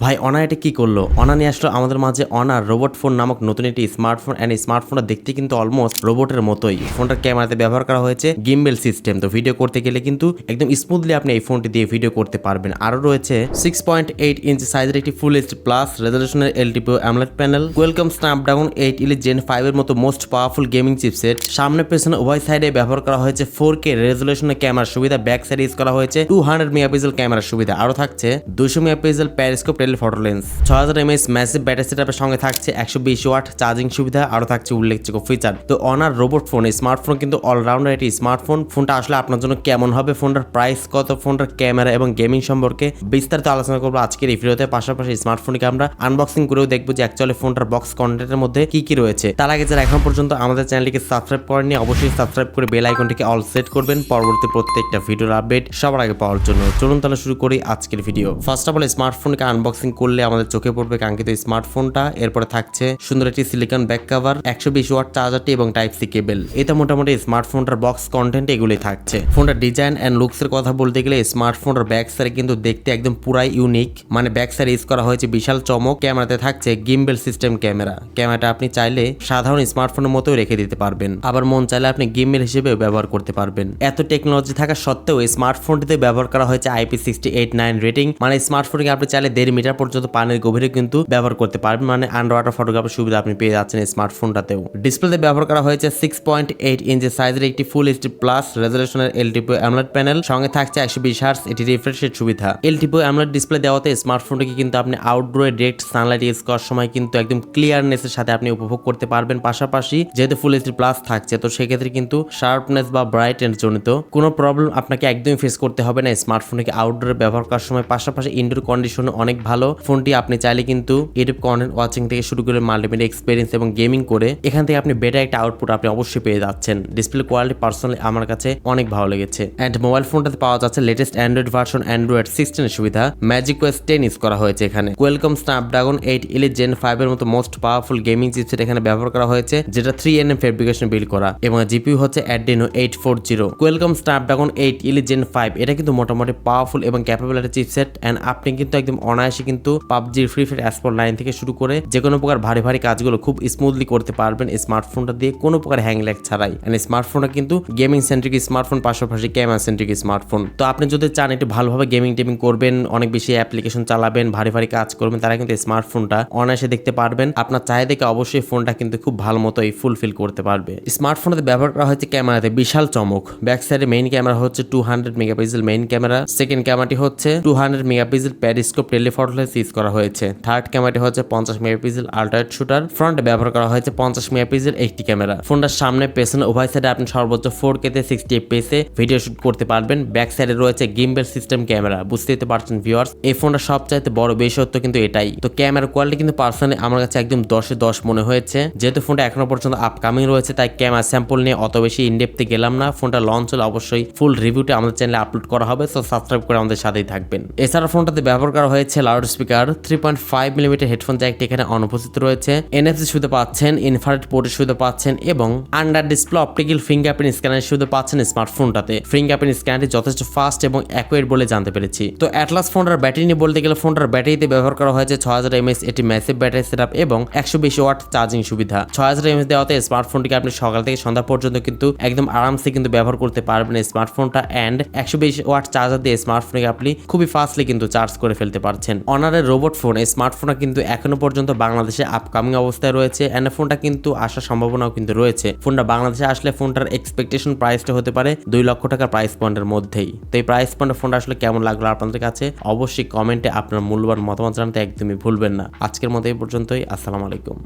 ভাই অনার এটা কি করলো? অনা নিয়ে আসলো আমাদের মাঝে অনার রোবট ফোন নামক নতুন একটি স্মার্টফোন। এন্ড স্মার্টফোনটা দেখতে কিন্তু অলমোস্ট রোবটের মতোই। ফোনটার ক্যামেরাতে ব্যবহার করা হয়েছে গিম্বেল সিস্টেম। তো ভিডিও করতে গেলে কিন্তু একদম স্মুথলি আপনি এই ফোনটি দিয়ে ভিডিও করতে পারবেন। আরো রয়েছে 6.8 ইঞ্চি সাইজের একটি ফুল এইচডি প্লাস রেজলিউশনের LTPO AMOLED panel, Qualcomm Snapdragon 8 Elite Gen 5 এর মতো মোস্ট পাওয়ারফুল গেমিং চিপসেট। সামনে পেছনে উভয় সাইডে ব্যবহার করা হয়েছে 4K রেজলিউশনের ক্যামেরার সুবিধা। ব্যাক সাইডে ইউজ করা হয়েছে 200 মেগাপিক্সেল ক্যামেরার সুবিধা। আরো থাকছে 200 megapixel periscope telephoto lens, 6000 mAh massive battery সেটআপের সঙ্গে থাকছে 120 ওয়াট চার্জিং সুবিধা। আরো থাকছে উল্লেখযোগ্য ফিচার। তো অনার রোবট ফোন স্মার্টফোন কিন্তু অলরাউন্ডার একটি স্মার্টফোন। ফোনটা আসলে আপনার জন্য কেমন হবে, ফোনটার প্রাইস কত, ফোনটার ক্যামেরা এবং গেমিং সম্পর্কে বিস্তারিত আলোচনা করবো আজকের এই ভিডিওতে। পাশাপাশি স্মার্টফোনকে আমরা আনবক্সিং করেও দেখবো যে অ্যাকচুয়ালি ফোনটার বক্স কন্টেন্টের মধ্যে কি কি রয়েছে। তার আগে যারা এখন পর্যন্ত আমাদের চ্যানেলটিকে সাবস্ক্রাইব করেননি অবশ্যই সাবস্ক্রাইব করে বেল আইকনটিকে অল সেট করবেন পরবর্তী প্রত্যেকটা ভিডিওর আপডেট সবার আগে পাওয়ার জন্য। চলুন তাহলে শুরু করি আজকের ভিডিও। ফার্স্ট অফ অল স্মার্টফোনকে আনবক্সিং করলে আমাদের চোখে পড়বে কাঙ্ক্ষিত স্মার্টফোনটা। এরপরে থাকছে সুন্দর একটি সিলিকন ব্যাক কভার, 120 ওয়াট চার্জারটি এবং টাইপ সি কেবল। এটা মোটামুটি স্মার্টফোনটার বক্স কন্টেন্ট এগুলোই থাকছে। ফোনটার ডিজাইন এন্ড লুকস এর কথা বলতে গেলে স্মার্টফোনটার ব্যাক সাইড কিন্তু দেখতে একদম পুরাই ইউনিক। মানে ব্যাক সাইড ইউজ করা হয়েছে বিশাল চমক। ক্যামেরাতে থাকছে গিম্বেল সিস্টেম ক্যামেরা। ক্যামেরাটা আপনি চাইলে সাধারণ স্মার্টফোনের মতোই রেখে দিতে পারবেন, আবার মন চাইলে আপনি গিম্বেল হিসেবেও ব্যবহার করতে পারবেন। এত টেকনোলজি থাকা সত্ত্বেও স্মার্টফোনটিতে ব্যবহার করা হয়েছে IP68/9 রেটিং। মানে স্মার্টফোনকে আপনি চাইলে 1.5 মিটার পর্যন্ত পানির গভীরে কিন্তু ব্যবহার করতে পারবেন। মানে আন্ডার ওয়াটার ফটোগ্রাফির সুবিধা আপনি পেয়ে যাচ্ছেন স্মার্টফোনটাতেও। ডিসপ্লেতে ব্যবহার করা হয়েছে 6.8 ইঞ্চি সাইজের একটি ফুল এইচডি প্লাস রেজলিউশনের এলটিপিও অ্যামোলেড প্যানেল, সঙ্গে থাকছে 120 হার্টজ এটি রিফ্রেশ রেট সুবিধা। এলটিপিও অ্যামোলেড ডিসপ্লে দেওয়াতে স্মার্টফোনটিকে কিন্তু আপনি আউটডোরে ডিরেক্ট সানলাইট ইউজ করার সময় কিন্তু একদম ক্লিয়ারনেসের সাথে আপনি উপভোগ করতে পারবেন। পাশাপাশি যেহেতু ফুল এইচডি প্লাস থাকছে তো সেক্ষেত্রে কিন্তু শার্পনেস বা ব্রাইটনেস জনিত কোনো প্রবলেম আপনাকে একদমই ফেস করতে হবে না স্মার্টফোনকে আউটডোরে ব্যবহার করার সময়। পাশাপাশি ইনডোর কন্ডিশনে অনেক ভালো। ফোনটি আপনি চাইলে কিন্তু ইউটিউব কন্টেন্ট ওয়াচিং থেকে শুরু করে মাল্টিমিডিয়া এক্সপিরিয়েন্স এবং গেমিং করে এখান থেকে আপনি বেটার একটা আউটপুট আপনি অবশ্যই পেয়ে যাচ্ছেন। ডিসপ্লে কোয়ালিটি পার্সোনালি আমার কাছে অনেক ভালো লেগেছে। এন্ড মোবাইল ফোনটাতে পাওয়া যাচ্ছে লেটেস্ট অ্যান্ড্রয়েড ভার্সন অ্যান্ড্রয়েড 16 এর সুবিধা। ম্যাজিক ওএস 10 ইউজ করা হয়েছে এখানে। কোয়ালকম স্ন্যাপড্রাগন 8 এলিট জেন 5 এর মতো মোস্ট পাওয়ারফুল গেমিং চিপসেট এখানে ব্যবহার করা হয়েছে, যেটা 3nm ফেব্রিকেশন বিল্ড করা, এবং জিপিইউ হচ্ছে Adreno 840। Qualcomm Snapdragon 8 Elite Gen 5 এটা কিন্তু মোটামুটি পাওয়ারফুল এবং ক্যাপেবল একটা চিপসেট। এন্ড আপনি কিন্তু একদম অনায়াসে কিন্তু PUBG, free fire, esport line থেকে শুরু করে যে কোনো প্রকার ভারী ভারী কাজগুলো খুব স্মুথলি করতে পারবেন স্মার্টফোনটা দিয়ে, কোনো প্রকার হ্যাং ল্যাগ ছাড়াই। এন্ড স্মার্টফোনটা কিন্তু গেমিং সেন্ট্রিক স্মার্টফোন, পাশাপাশি ক্যামেরা সেন্ট্রিক স্মার্টফোন। তো আপনি যদি চান একটু ভালোভাবে গেমিং টেমিং করবেন, অনেক বেশি অ্যাপ্লিকেশন চালাবেন, ভারী ভারী কাজ করবেন, তারা কিন্তু স্মার্টফোনটা অনায়াসে দেখতে পারবেন। আপনার চাহিদাকে অবশ্যই ফোনটা কিন্তু খুব ভালো মতোই ফুলফিল করতে পারবে। স্মার্টফোনে ব্যবহার করা হয়েছে ক্যামেরাতে বিশাল চমক। ব্যাক সাইডে মেইন ক্যামেরা হচ্ছে 200 মেগাপিক্সেল মেইন ক্যামেরা। সেকেন্ড ক্যামেরাটি হচ্ছে 200 megapixel periscope telephoto lens use করা হয়েছে। থার্ড ক্যামেরাটি হচ্ছে 50 মেগাপিক্সেল আল্ট্রাওয়াইড শুটার। ফ্রন্টে ব্যবহার করা হয়েছে 50 মেগাপিক্সেল একটি ক্যামেরা। ফোনটার সামনে পেছনে উভয় সাইডে আপনি সর্বোচ্চ 4K তে 60 fps এ ভিডিও শুট করতে পারবেন। ব্যাক সাইডে রয়েছে গিম্বেল সিস্টেম ক্যামেরা। বুঝতেই তো পারছেন ভিউয়ার্স, এই ফোনটা সবচাইতে বড় বিশেষত্ব কিন্তু এটাই। তো ক্যামেরা কোয়ালিটি কিন্তু পার্সোনালি আমার কাছে একদম 10 এ 10 মনে হয়েছে। যেহেতু ফোনটা এখনো পর্যন্ত আপকামিং রয়েছে তাই ক্যামেরা স্যাম্পল নিয়ে অত বেশি ইনডেপথে গেলাম না। ফোনটা লঞ্চ হলে অবশ্যই ফুল রিভিউটা আমাদের চ্যানেলে আপলোড করা হবে, সো সাবস্ক্রাইব করে আমাদের সাথেই থাকবেন। এছাড়া ফোনটাতে ব্যবহার করা হয়েছে লাউড স্পিকার, 3.5 মিলিমিটার হেডফোন জ্যাকটি এখানে অনুপস্থিত রয়েছে। এনএফসি সুবিধা পাচ্ছেন, ইনফ্রারেড পোর্টের সুবিধা পাচ্ছেন এবং আন্ডার ডিসপ্লে অপটিক্যাল ফিঙ্গারপ্রিন্ট স্ক্যানারের সুবিধা পাচ্ছেন স্মার্টফোনটাতে। ফিঙ্গারপ্রিন্ট স্ক্যানারটি যথেষ্ট ফাস্ট এবং অ্যাকুরেট বলে জানতে পেরেছি। তো অ্যাটলাস ফোনটার ব্যাটারি নিয়ে বলতে গেলে ফোনটার ব্যাটারিতে ব্যবহার করা হয়েছে 6000 mAh এটি ম্যাসিভ ব্যাটারি সেটআপ এবং 120 ওয়াট চার্জিং সুবিধা। 6000 mAh দেওয়াতে স্মার্টফোনটিকে আপনি সকাল থেকে সন্ধ্যা পর্যন্ত কিন্তু একদম আরামসে কিন্তু ব্যবহার করতে পারবেন স্মার্টফোনটা। এন্ড 120 ওয়াট চার্জার দিয়ে স্মার্টফোনকে আপনি খুবই ফাস্টলি কিন্তু চার্জ করে ফেলতে পারছেন। অনারের রোবট ফোন এই স্মার্টফোনটা কিন্তু এখনো পর্যন্ত বাংলাদেশে আপকামিং অবস্থায় রয়েছে। এন্ড ফোনটা কিন্তু আসার সম্ভাবনাও কিন্তু রয়েছে। ফোনটা বাংলাদেশে আসলে ফোনটার এক্সপেকটেশন প্রাইসটা হতে পারে 2 লক্ষ টাকা প্রাইস পয়েন্টের মধ্যেই। তো এই প্রাইস পয়েন্টের ফোনটা আসলে কেমন লাগলো আপনাদের কাছে অবশ্যই কমেন্টে আপনার মূল্যবান মতামত জানাতে একদমই ভুলবেন না। আজকের মতো এই পর্যন্তই। আসসালামু আলাইকুম।